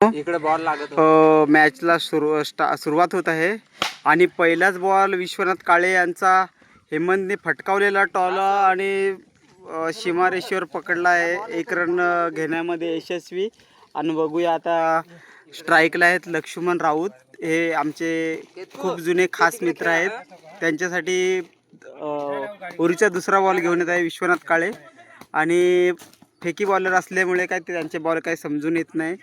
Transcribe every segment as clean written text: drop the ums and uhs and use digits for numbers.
इकडे बॉल लागत मॅचला सुरुवात होत आहे आणि पहिलाच बॉल विश्वनाथ काळे यांचा हेमंतने फटकावलेला टॉल आणि सीमारेषेवर पकडला आहे. 1 रन घेण्यामध्ये यशस्वी. आणि बघूया आता स्ट्राईकला आहेत लक्ष्मण राऊत. हे आमचे खूप जुने खास मित्र आहेत. त्यांच्यासाठी उरीचा दुसरा बॉल घेऊन येत आहे विश्वनाथ काळे. आणि फेकी बॉलर असल्यामुळे काय ते त्यांचे बॉल काही समजून येत नाही.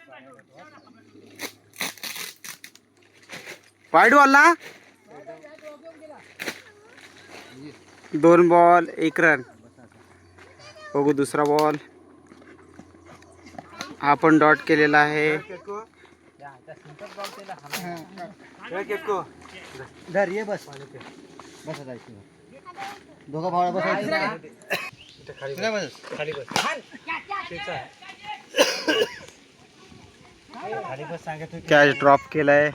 वाईट बॉल ना. 2 बॉल 1 रन. बघू दुसरा बॉल. हा पण डॉट केलेला आहे. कॅच ड्रॉप केलाय.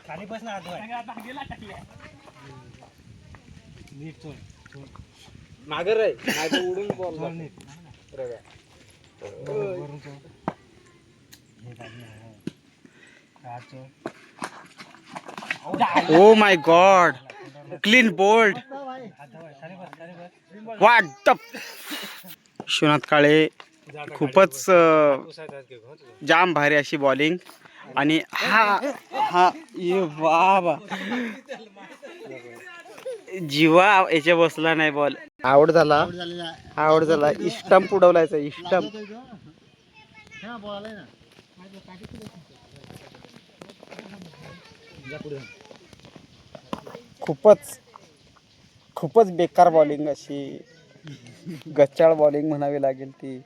मागे रे उडून ball oh my God, clean bowled. What the. Vishwanath Kale खूपच जाम भारी अशी बॉलिंग. आणि हा ये बाबा जीवा याच्या बसला नाही बॉल. आउट झाला. स्टंप उडवलायचा. स्टंप खूपच बेकार बॉलिंग अशी गच्चाळ बॉलिंग म्हणावी लागेल ती.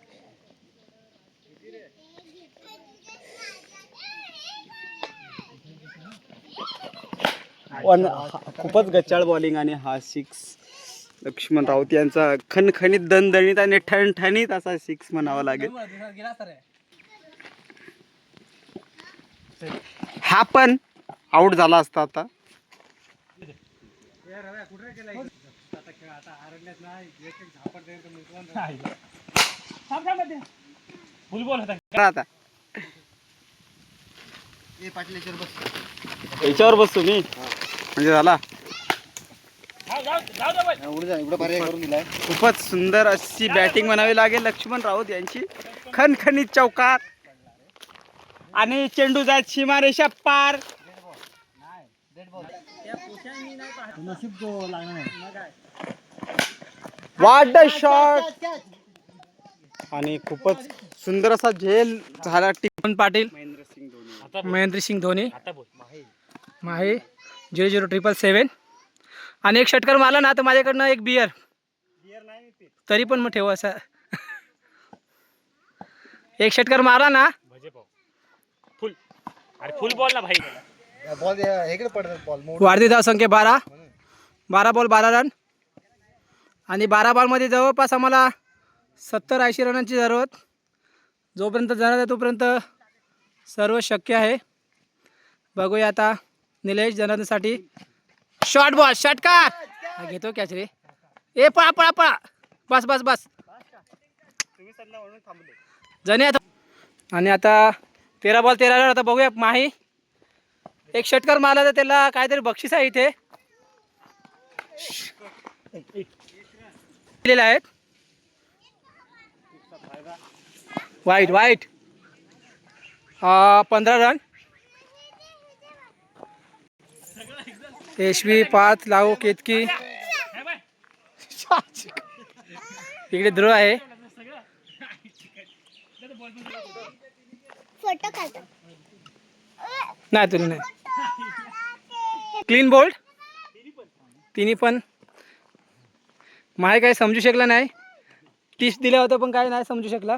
खूपच गच्चाळ बॉलिंग. आणि हा 6 लक्ष्मण राऊत यांचा खणखणीत दणदणीत आणि ठणठणीत असा 6 म्हणावा लागेल. हा पण आउट झाला असता आता. याच्यावर बसतो मी म्हणजे झाला. खूपच सुंदर अशी बॅटिंग म्हणावी लागेल लक्ष्मण राऊत यांची. खणखणीत चौकार आणि चेंडू जात सीमारेषा पार. What the shot. आणि खूपच सुंदर असा झेल झाला. टिपन पाटील, महेंद्रसिंग धोनी, माहे 00777. आणि एक षटकार मारला ना तर माझ्याकडनं एक बियर तरी पण मग ठेवा असा. एक षटकार मारला ना फुल बॉल ना भाई. वाढती धाव संख्या 12 बॉल 12 रन. आणि 12 बॉलमध्ये जवळपास आम्हाला 70-80 रनांची जरूरत. जोपर्यंत जाणार आहे तोपर्यंत सर्व शक्य आहे. बघूया आता. निलेश जनार्दनसाठी शॉर्ट बॉल. षटकार घेतो कॅच रे. ए पळा. बस जने. आणि आता 13 बॉल 13 रन. आता बघूया माही एक षटकार मारला तर त्याला काहीतरी बक्षीस आहे इथे दिलेले आहेत. वाईट 15 रन. यशवी 5 लावू केतकी. इकडे ध्रुव आहे. नाही तुम्ही नाही. क्लीन बोल्ड तिन्ही पण. माहे काही समजू शकला नाही. टिप्स दिल्या होत्या पण काही नाही समजू शकला.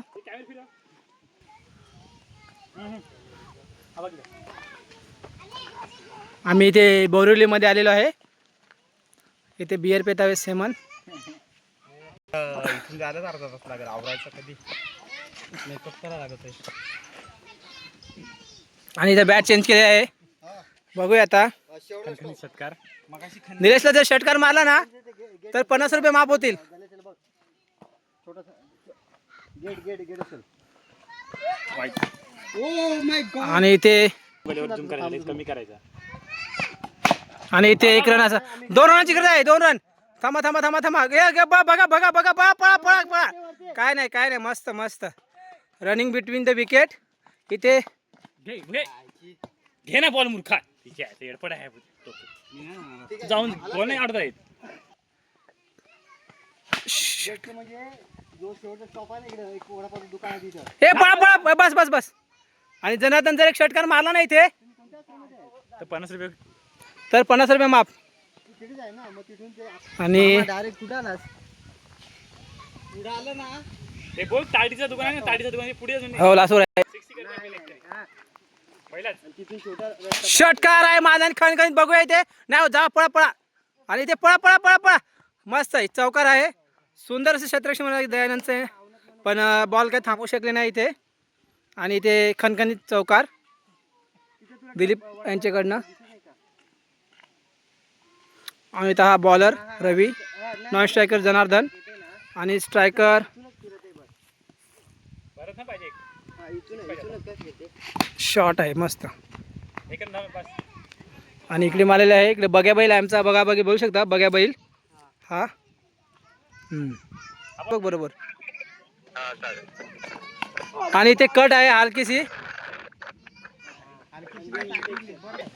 आम्ही इथे बोरिवलीमध्ये आलेलो आहे. इथे बियर पेतावे सेमन. इथून जायलाच अर्धा तास लागेल. आवरायचं कधी मेकअप करायला लागत आहे. आणि इथे बॅट चेंज केले आहे. बघूया आता. षटकार निलेशला जर षटकार मारला ना तर 50 रुपये माफ होतील. आणि इथे कमी करायचा. आणि इथे 1 रन असा 2 रनाची गरज आहे. 2 रन. थांबा थांबा थांबा थांबा. बघा बघा बघा बघा पळा पळा पळा पळा. काय नाही मस्त मस्त रनिंग बिटवीन द विकेट. इथे घे ना बॉल मूर्खा. ठीक आहे एडपड आहे जाऊन बॉल नाही अडता येत. हे पळा पळा बस बस बस. आणि जनार्दन जर एक षटकार मारला नाही इथे तर 50 रुपये. तर 50 रुपये माफ. आणि डायरेक्ट कुठं आलास? पुढे आलं ना. हे बोल ताडीचं दुकान आहे ना, ताडीचं दुकान पुढे अजून हो लासूर आहे. पहिलाच षटकार आहे माझा. खणखणीत बघूया इथे. नाही जा पळा पळा. आणि इथे पळा पळा पळा पळा. मस्त आहे चौकार आहे. सुंदर असं क्षेत्ररक्षण दयानंदचं. पण बॉल काही थांबवू शकले नाही इथे. आणि इथे खणखणीत चौकार दिलीप यांच्याकडनं. आणि इथं हा बॉलर रवी, नॉन स्ट्रायकर जनार्दन आणि स्ट्रायकर भरत ना पाहिजे. शॉट आहे मस्त. एक रन धाव बस. आणि इकडे मारलेले आहे. इकडे बग्या बैल आहे आमचा. बघा बघी बघू शकता बग्या बैल हा. बघ बरोबर. आणि इथे कट आहे हलकीशी.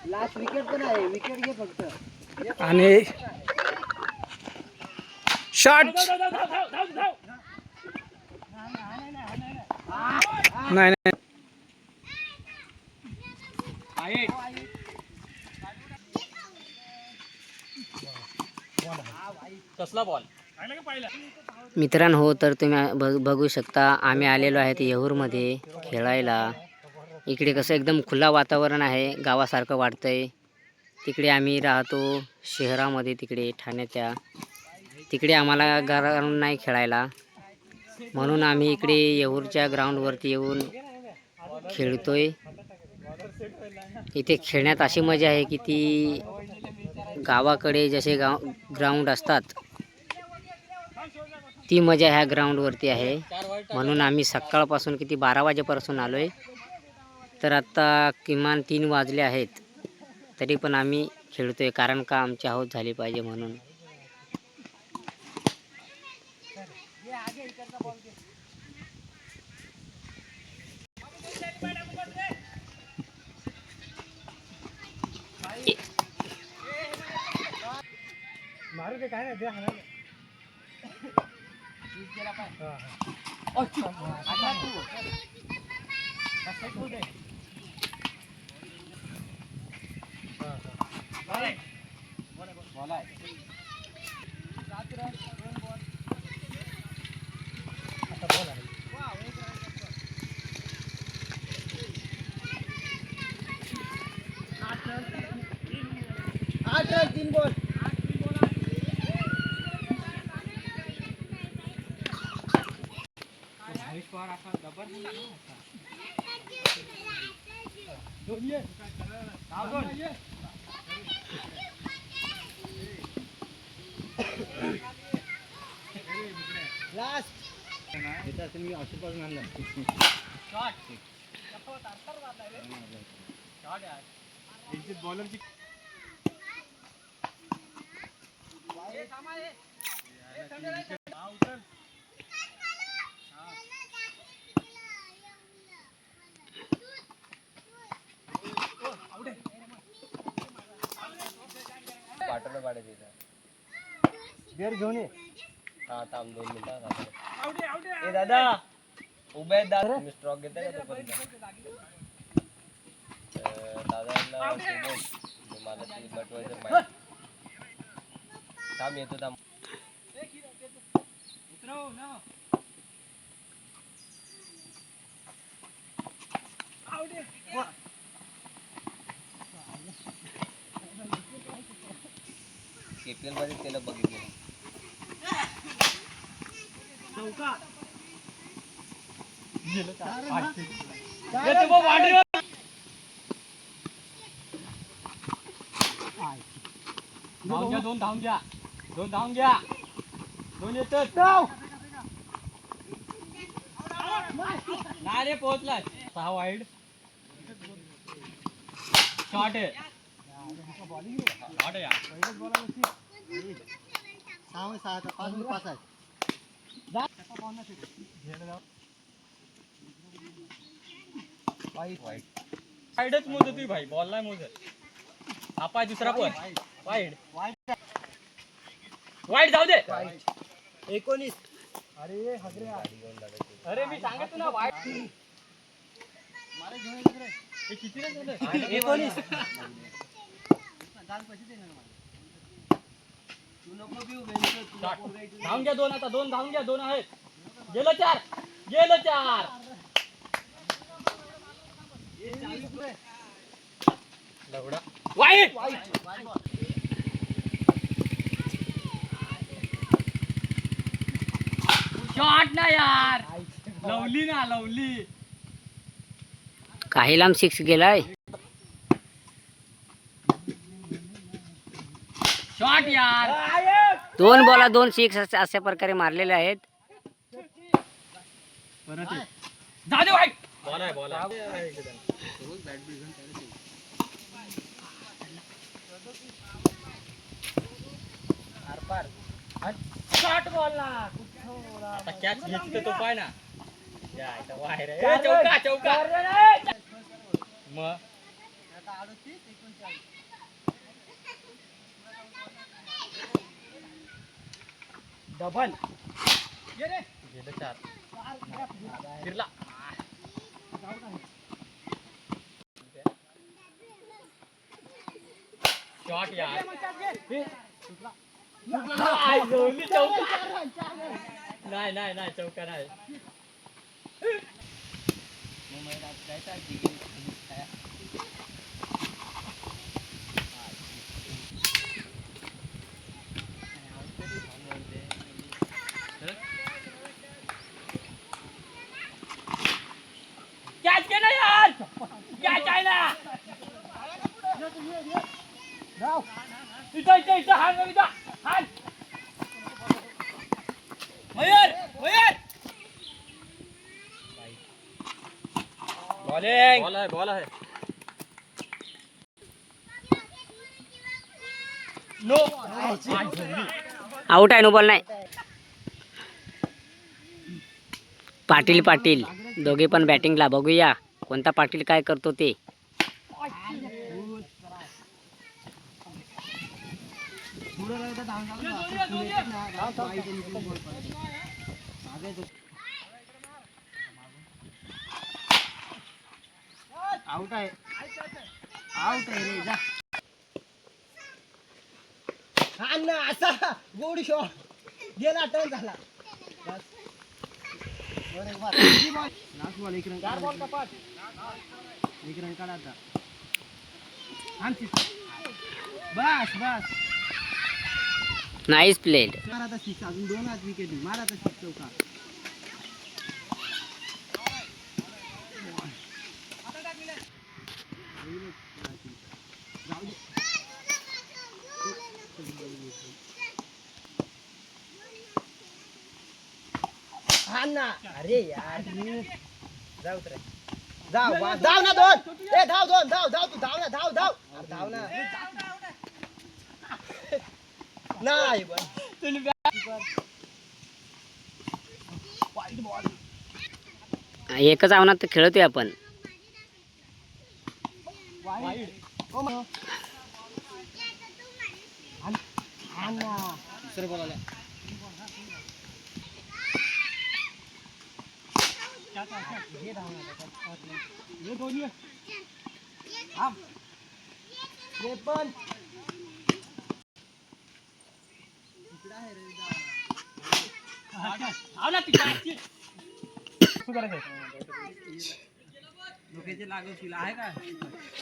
लास्ट विकेट पण आहे. विकेट घे फक्त. आणि शॉट नाही नाही. कसला बॉल मित्रांनो, तर तुम्ही बघू शकता आम्ही आलेलो आहेत येहूरमध्ये खेळायला. इकडे कसं एकदम खुला वातावरण आहे, गावासारखं वाटतंय. तिकडे आम्ही राहतो शहरामध्ये, तिकडे ठाण्याच्या. तिकडे आम्हाला ग्राउंड नाही खेळायला, म्हणून आम्ही इकडे येहूरच्या ग्राउंडवरती येऊन खेळतोय. इथे खेळण्यात अशी मजा आहे की ती गावाकडे जसे ग्राउंड असतात ती मजा ह्या ग्राउंडवरती आहे. म्हणून आम्ही सकाळपासून किती 12 वाजेपासून आलो आहे. तर आत्ता किमान 3 वाजले आहेत, तरी पण आम्ही खेळतोय. कारण का आमची हौस झाली पाहिजे म्हणून. पाठवलं पाडायचं बेर घेऊन ये. हा थांब 2 मिनिटं. ए दादा उभे आहेत दादा. तुम्ही स्ट्रॉक घेताय का तोपर्यंत? दादाला मला ती बटवायचं माहिती. थांब येतो थांब. KPL मध्ये त्याला बघितलं. दोन धावून घ्या. 2 येतात. नाही रे पोहोचलाय. 6 वाईड. शॉट आहे शॉट आहे यार. वाईडच मोजत तुम्ही भाई, बॉल नाही मोजत. आपा दुसरा पण वाईड वाईड जाऊ दे. 19. अरे मी सांगतो ना वाईड. हे किती रन झालं? 19. धावून घ्या 2 आता, 2 धावून घ्या, 2 आहेत. गेलं 4 गेलं 4. वाईड शॉट ना यार, लवली ना लवली. काही लांब 6 गेलाय. शॉट यार. 2 बॉला 2 6 अशा प्रकारे मारलेले आहेत. जाऊ दे वाईड. बॉल आहे बॉल आहे. शॉट बॉल ना. आता कॅच घेतली तर तो पाय ना. या इथं बाहेर आहे. चौका चौका. मग डबल. गेलं 4. फिरला. शॉट यार. नाही जोडली चौका. नाही नाही नाही चौका नाही. कॅच केलं यार. कॅच आहे ना. इथं इथं इथं हाण इथं हाण. मयूर मयूर. बॉलिंग बॉल आहे बॉल आहे. नो आउट आहे, नो बॉल नाही. पाटील पाटील दोघे पण बॅटिंगला. बघूया कोणता पाटील काय करतो ते. आउट आहे. आउट आहे रे. जा हा ना असा गोडी शॉट गेला. टर्न झाला. Last ball. 1 रन. 4 बॉल का 5. 1 रन काढा आता. बस बस. Nice played. मारा आता 6. अजून 2 आज विकेट. मारा आता 6 चौका. हा ना. अरे यार जाऊ तर. जाव धाव ना 2. ए धाव 2. धाव धाव तू धाव ना. धाव धाव धाव ना. नाही एकच आव्हानात तर खेळतोय आपण. दुसरे बॉल आले. ये दोन्ही ये पण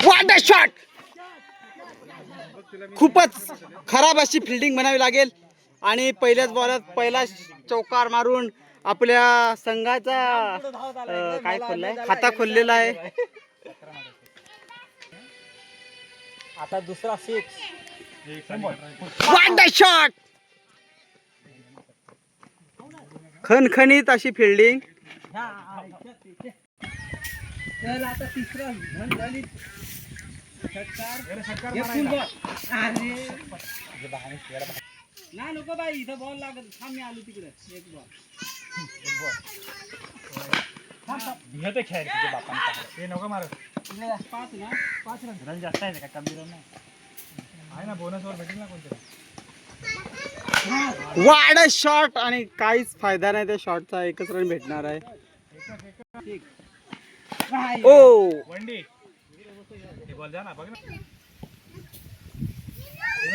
व्हॉट अ शॉट. खूपच खराब अशी फिल्डिंग म्हणावी लागेल. आणि पहिल्याच बॉलात पहिला चौकार मारून आपल्या संघाचा काय खोललाय, खाता खोललेला आहे. आता दुसरा 6. What a shot. खणखणीत अशी फिल्डिंग. चल आता तिसरा नाही नको बाई इथं बॉल लागत थांब मी आलो तिकडे एक बॉल भिहते खेळायला तुझ्या बापाने ते नको मार पाच रन रन जास्त आहे का कमी रन नाही आहे ना बोनसवर भेटेल ना कोणतरी वाडा शॉट आणि काहीच फायदा नाही त्या शॉटचा एकच रन भेटणार आहे ओ वंडी हे बॉल जा ना बघ ना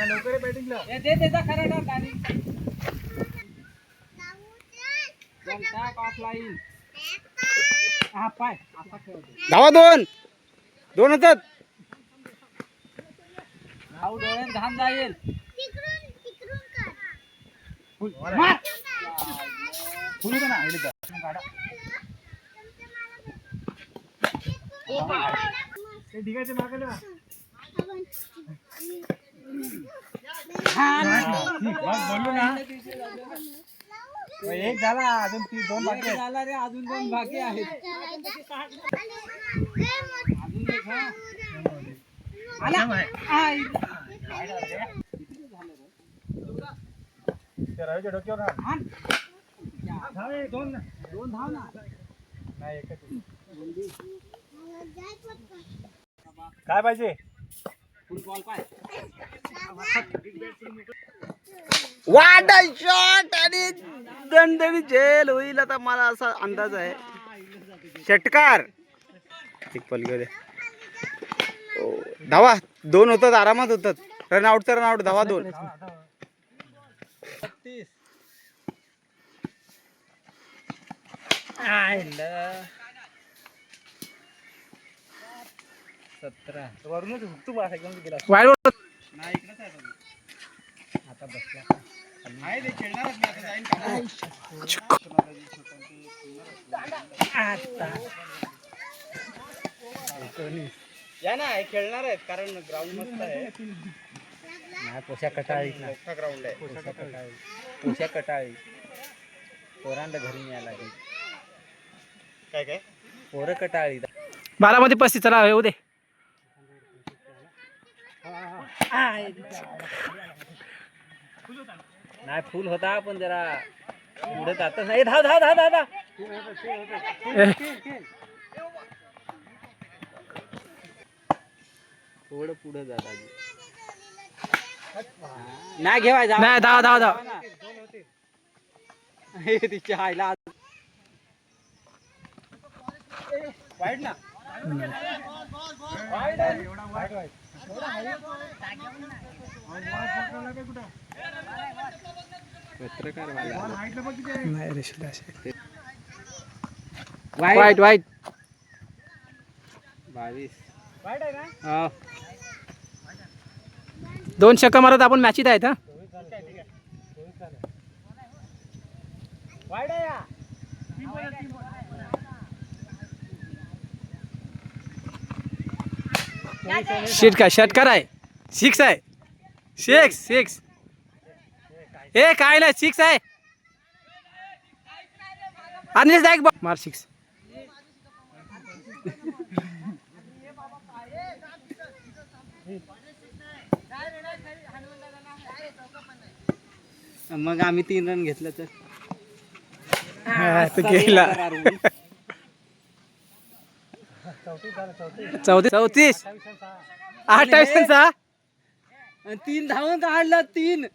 लवकर बॅटिंगला दे त्याचा खरा डाव गाडी टाक ऑफलाईन हा पाय आता खेळतो धावा दोन होतात नाव डोळ्यात घाम जाईल मार फुल ना इकडे गाडा ते डिगाचे मागे ना बोललो ना एक झाला अजून दोन बाकी आहेत. झाला रे अजून दोन बाकी आहेत अजून एक हा ते रवीच्या डोक्यावर हाण. धाव आहे, दोन धाव ना नाही एकच आहे. काय पाहिजे फुटबॉल पाय वाडा शॉट आणि दणदणी झेल होईल आता मला असा अंदाज आहे षटकार एक पलगो दे धावा दोन होतात आरामात होतात रन आउट तर रन आउट धावा दोन वरूनच हुकतो बा एकदम गेला वाईड आता बसला आहे ते खेळणारच नाही आता जाईन या ना हे खेळणार आहेत कारण ग्राउंड मस्त आहे नाही पोशा कटाळी मोठा ग्राउंड आहे पोशा कटाळी पोरांना घरी न्यायला लागेल काय पोरं कटाळी 12 चला येऊ दे नाही फुल होता पण जरा पुढे जातच नाही धाव धाव धाव धाव धाव थोडं पुढे जा दाजी नाही घेवायचा नाही धाव तिच्या आईला वाईट ना पत्रकार वाईट 22 2 शक्का मारत आपण मॅचीत आहेत हा षटकार आहे 6 आहे 6 ए काय नाही 6 आहे आणि डायरेक्ट मार 6 मग आम्ही 3 रन घेतलं तर गेला 34 28 3 धावून काढला 3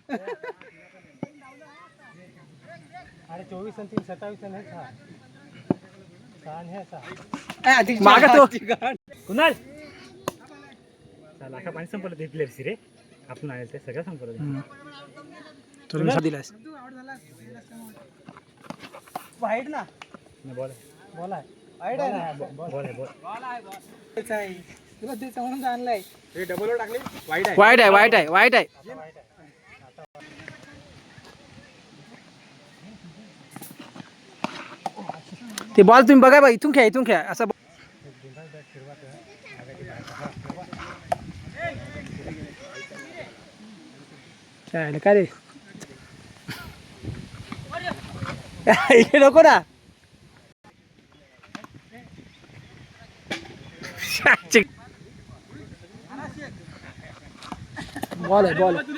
अरे 24 आणि 3 27 आणि 6 मागं तो. कुणाल चला आता पाणी संपलं ते प्लेयर्स रे आपण आहे ते सगळं संपलं तुला दिलास वाईट ना बॉल बोला वाईट आहे ना बॉल आहे बॉल तुला त्याचं म्हणून आणलंय हे डबल टाकले वाईट आहे वाईट आहे ते बॉल तुम्ही बघा बा इथून खेळा असं काय रे इकडे नको ना बॉल आहे